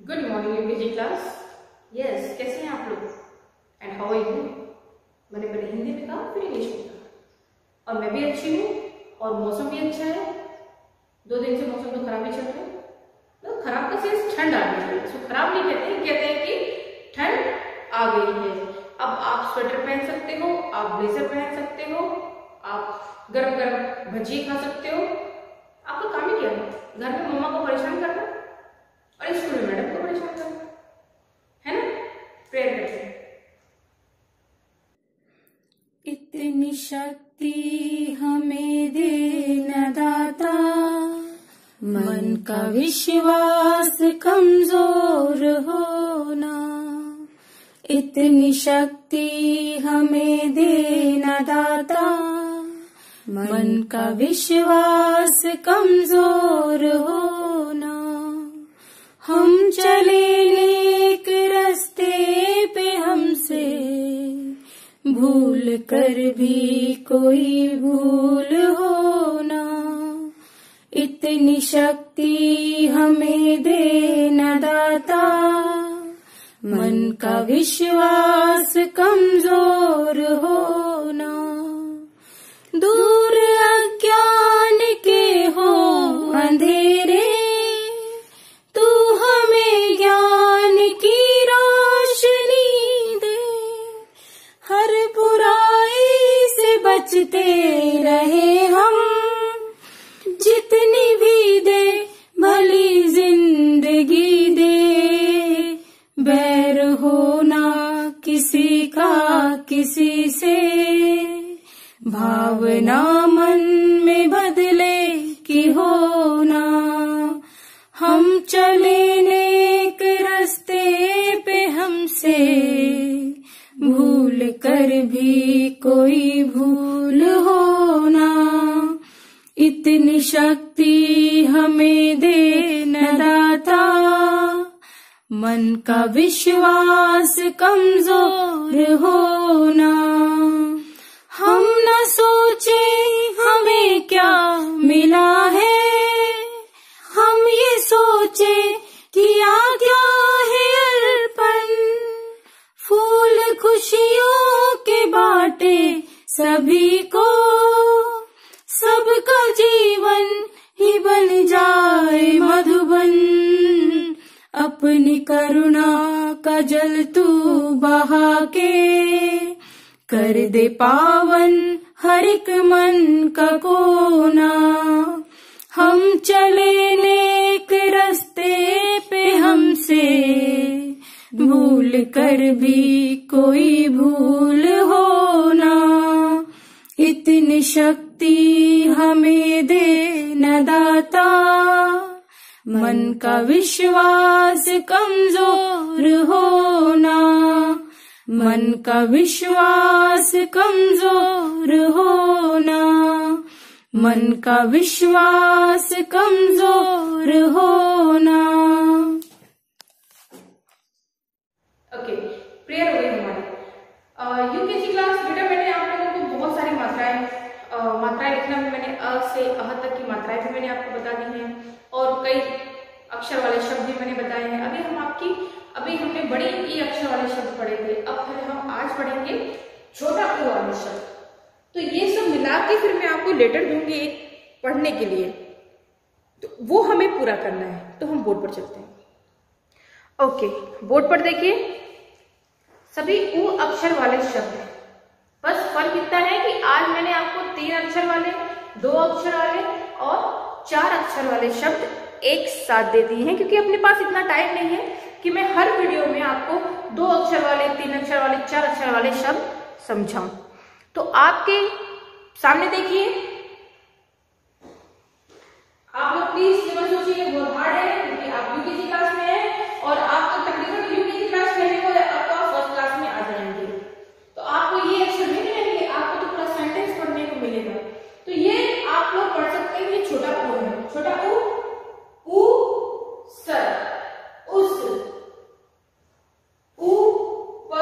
Good morning UKG class. Yes, कैसे हैं आप लोग एंड हाउ आर यू? मैंने पहले हिंदी में कहा फिर इंग्लिश में कहा और मैं भी अच्छी हूँ और मौसम भी अच्छा है। 2 दिन से मौसम तो खराब ही चल रहा है। तो खराब का सेंस ठंड आ गई है। इसको खराब नहीं कहते हैं कि ठंड आ गई है। अब आप स्वेटर पहन सकते हो, आप ब्लेजर पहन सकते हो, आप गरम गरम भजिए खा सकते हो। आपका काम ही क्या है? घर में मम्मा को परेशान करना और स्कूल में मैडम को परेशान करना, है ना? प्रेयर करते हैं। इतनी शक्ति हमें दे न दाता, मन का विश्वास कमजोर होना। इतनी शक्ति हमें दे न दाता, मन का विश्वास कमजोर होना। हम चले नेक रास्ते पे हमसे भूल कर भी कोई भूल होना। इतनी शक्ति हमें दे न दाता, मन का विश्वास कमजोर होना। दूर अज्ञान के हो अंधेरे, तू हमें ज्ञान की रोशनी दे। हर बुराई से बचते रहे हम, जितनी भी दे भली जिंदगी दे। बैर होना किसी का किसी से, भावना मन में बदले की होना। हम चले नेक रास्ते पे हमसे भूल कर भी कोई भूल होना। इतनी शक्ति हमें दे न दाता, मन का विश्वास कमजोर होना। हम न सोचे हमें क्या मिला है, हम ये सोचे किया क्या है अर्पण। फूल खुशियों के बाटे सभी को, सबका जीवन ही बन जाए मधुबन। अपनी करुणा का जल तू बहा के, कर दे पावन हर एक मन का कोना। हम चले नेक रास्ते पे हमसे भूल कर भी कोई भूल होना। इतनी शक्ति हमें दे न दाता, मन का विश्वास कमजोर होना। मन का विश्वास कमजोर होना, मन का विश्वास कमजोर होना। ओके, प्रेयर हो गई हमारी। यूकेजी क्लास बेटा, मैंने आप लोगों को बहुत सारी मात्राएं लिखना भी मैंने अ से अह तक की मात्राएं भी मैंने आपको बता दी हैं और कई अक्षर वाले शब्द भी मैंने बताए हैं। अभी हमने बड़ी ई अक्षर वाले शब्द पढ़े थे। अब फिर हम आज पढ़ेंगे छोटा ऊ वाले शब्द। तो ये सब मिला के फिर मैं आपको लेटर दूंगी एक पढ़ने के लिए, तो वो हमें पूरा करना है। तो हम बोर्ड पर चलते हैं। ओके, बोर्ड पर देखिए, सभी ऊ अक्षर वाले शब्द हैं। बस फर्क इतना है कि आज मैंने आपको 3 अक्षर वाले, 2 अक्षर वाले और 4 अक्षर वाले शब्द एक साथ दे दिए हैं, क्योंकि अपने पास इतना टाइम नहीं है कि मैं हर वीडियो में आपको 2 अक्षर वाले, 3 अक्षर वाले, 4 अक्षर वाले शब्द समझाऊं। तो आपके सामने देखिए, आप लोग प्लीज ये मत सोचिए बहुत हार्ड है, क्योंकि आप यूकेजी क्लास में हैं और आप तो तकरीबन यूकेजी क्लास में हो, आपका फर्स्ट क्लास में आ जाएंगे। तो आपको ये अक्षर नहीं मिलेंगे, आपको तो पूरा सेंटेंस पढ़ने को मिलेगा। तो ये आप लोग पढ़ सकते हैं। ये छोटा ऊ है। छोटा ऊ, सर, उस, ऊ प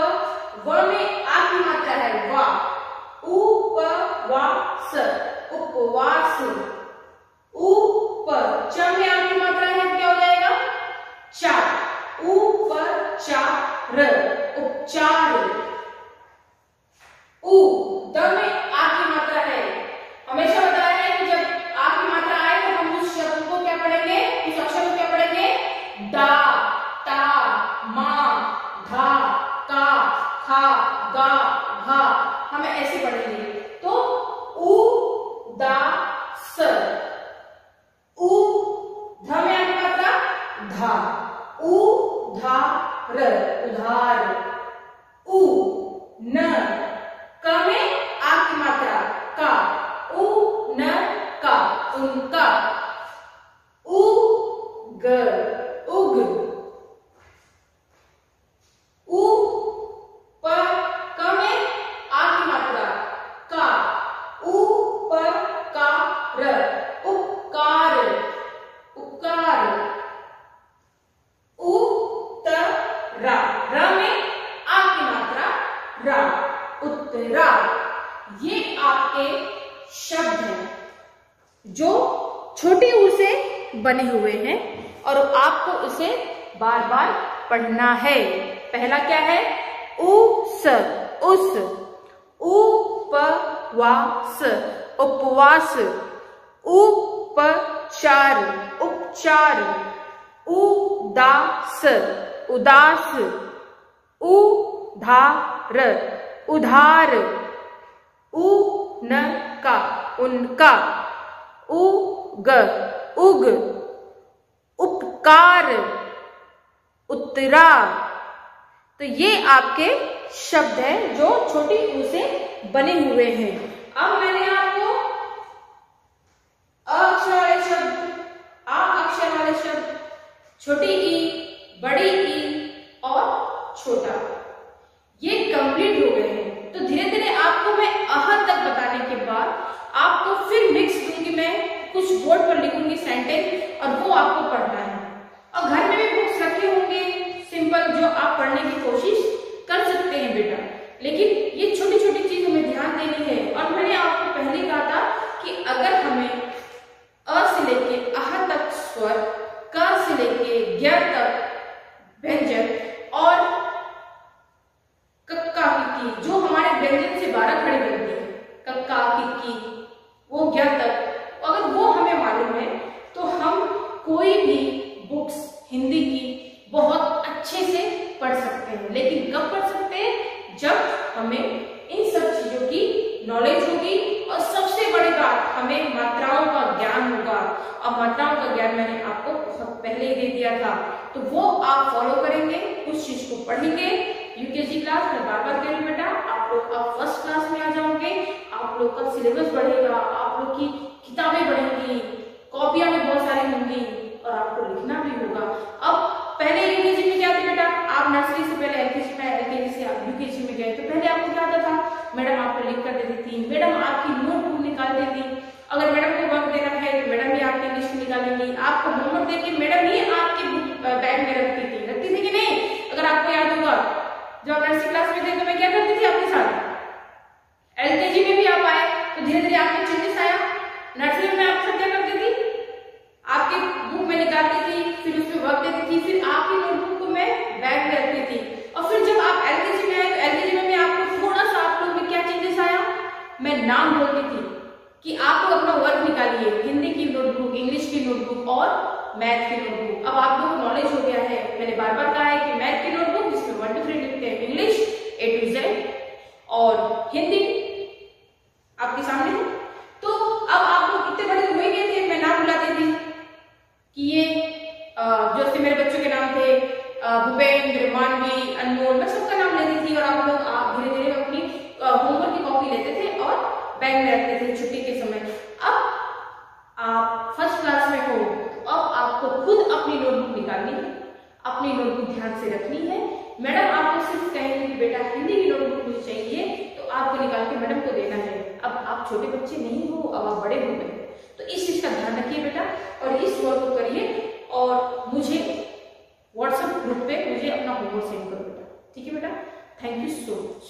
व में आ की मात्रा है वा। ऊ प वा स, उपवास। ऊ प च में आ की मात्रा है र उपचार। उ द में आ की मात्रा है। हमेशा बताया है कि जब आ की मात्रा आए तो हम उस शब्द को क्या पढ़ेंगे, उस अक्षर को क्या पढ़ेंगे, दा, ता, मा, धा, का, खा, गा, घा, हमें ऐसे पढ़ेंगे। तो उ दा स, उ ध में आ की मात्रा धा, उ धा र उधार। उ न क में आ की मात्रा का, उ न का उनका। उ ग उग। उ प क में आ की मात्रा का, उ प का र उपकार उपकार। उ त रा र में आ की मात्रा रा उत्तरा। ये आपके शब्द हैं जो छोटी ऊ से बने हुए हैं और आपको उसे बार बार पढ़ना है। पहला क्या है, उस, उस। उपवास उपवास। उपचार उपचार। उदास उदास। उधार उधार। उनका उनका। उग उग। उपकार उत्तरा। तो ये आपके शब्द हैं जो छोटी ऊ से बने हुए हैं। अब मैंने आपको अ अक्षर वाले शब्द, आ अक्षर वाले शब्द, छोटी ई, बड़ी ई और छोटा, ये कंप्लीट हो गए हैं। तो धीरे धीरे आपको मैं अह तक बताने के बाद आपको फिर मिक्स दूंगी, मैं कुछ बोर्ड पर लिखूंगी सेंटेंस और वो आपको पढ़ना है। और घर में भी बुक्स रखे होंगे सिंपल, जो आप पढ़ने की कोशिश कर सकते हैं बेटा। लेकिन ये छोटी छोटी चीज हमें ध्यान देनी है। और मैंने आपको पहले कहा था कि अगर हमें अ से लेके अह तक स्वर, क से लेके ज्ञ तक व्यंजन और कक्का की, जो हमारे व्यंजन से 12 खड़े बनते हैं, कक्का की वो ज्ञ तक, अगर वो हमें मालूम है तो हम कोई भी बुक्स हिंदी की बहुत अच्छे से पढ़ सकते हैं। लेकिन कब पढ़ सकते हैं, जब हमें इन सब चीजों की नॉलेज होगी और सबसे बड़ी बात, हमें मात्राओं का ज्ञान होगा। और मात्राओं का ज्ञान मैंने आपको बहुत पहले ही दे दिया था, तो वो आप फॉलो करेंगे, उस चीज को पढ़ेंगे। यूकेजी क्लास में बार बार कह रही बेटा, आप लोग अब फर्स्ट क्लास में आ जाओगे, आप लोग का सिलेबस बढ़ेगा, आप लोग की किताबें बढ़ेंगी, कॉपियां भी बहुत सारी होंगी और आपको लिखना भी होगा। अब पहले यूकेजी में क्या था बेटा, आप नर्सरी से पहले एलकेजी में, एलकेजी से आप यूकेजी में गए, तो पहले आपको क्या होता था, मैडम आपको लिख कर देती थी, मैडम आपकी नोटबुक निकाल देती। अगर मैडम को वर्क देना है तो मैडम ही आपकी इंग्लिश में निकालेंगी। आपको होमवर्क देके मैडम ही आपकी बैग में रखती थी कि नहीं? अगर आपको याद होगा, जब आप नर्सरी क्लास में थे तो मैं क्या करती थी आपके साथ, एलकेजी में भी आप आए तो धीरे धीरे आपके चेंजेस आया। नर्सरी में आपके साथ क्या करती थी, आपके बुक में निकालती थी, फिर उसमें वर्क देती थी, फिर आपकी नोटबुक को मैं बैग में रखती थी। और फिर जब आप एलकेजी में आए तो एलकेजी में भी आपको थोड़ा सा आप लोग में क्या चेंजेस आया, मैं नाम बोलती थी कि आप लोग अपना वर्क निकालिए, हिंदी की नोटबुक, इंग्लिश की नोटबुक और मैथ की नोटबुक। अब आप लोगों को नॉलेज हो गया है, मैंने बार बार कहा है कि मैथ की नोटबुक जिसमें 1 to 3 लिखते हैं, इंग्लिश A to Z और हिंदी आपके सामने है। तो अब आप लोग इतने बड़े हो गए थे, मैं नाम बुलाती थी कि ये जो मेरे बच्चों के नाम थे, भूपेंद्र, मानवी, अनमोल, मैं सबका नाम लेती थी। और आप लोग धीरे धीरे अपनी होमवर्क की कॉपी लेते थे और बैग में रखते थे छुट्टी के समय। अब आप फर्स्ट क्लास में हो, अब आपको खुद अपनी नोटबुक निकालनी है, अपनी नोटबुक ध्यान से रखनी है। मैडम आपको सिर्फ कहेंगे कि बेटा हिंदी की नोटबुक मुझे चाहिए, तो आपको निकाल के मैडम को देना है। अब आप छोटे बच्चे नहीं हो, अब आप बड़े हो गए, तो इस चीज का ध्यान रखिए बेटा और इस वर्क को करिए और मुझे व्हाट्सएप ग्रुप पे मुझे अपना होमवर्क सेंड करो बेटा। ठीक है बेटा, थैंक यू सो मच।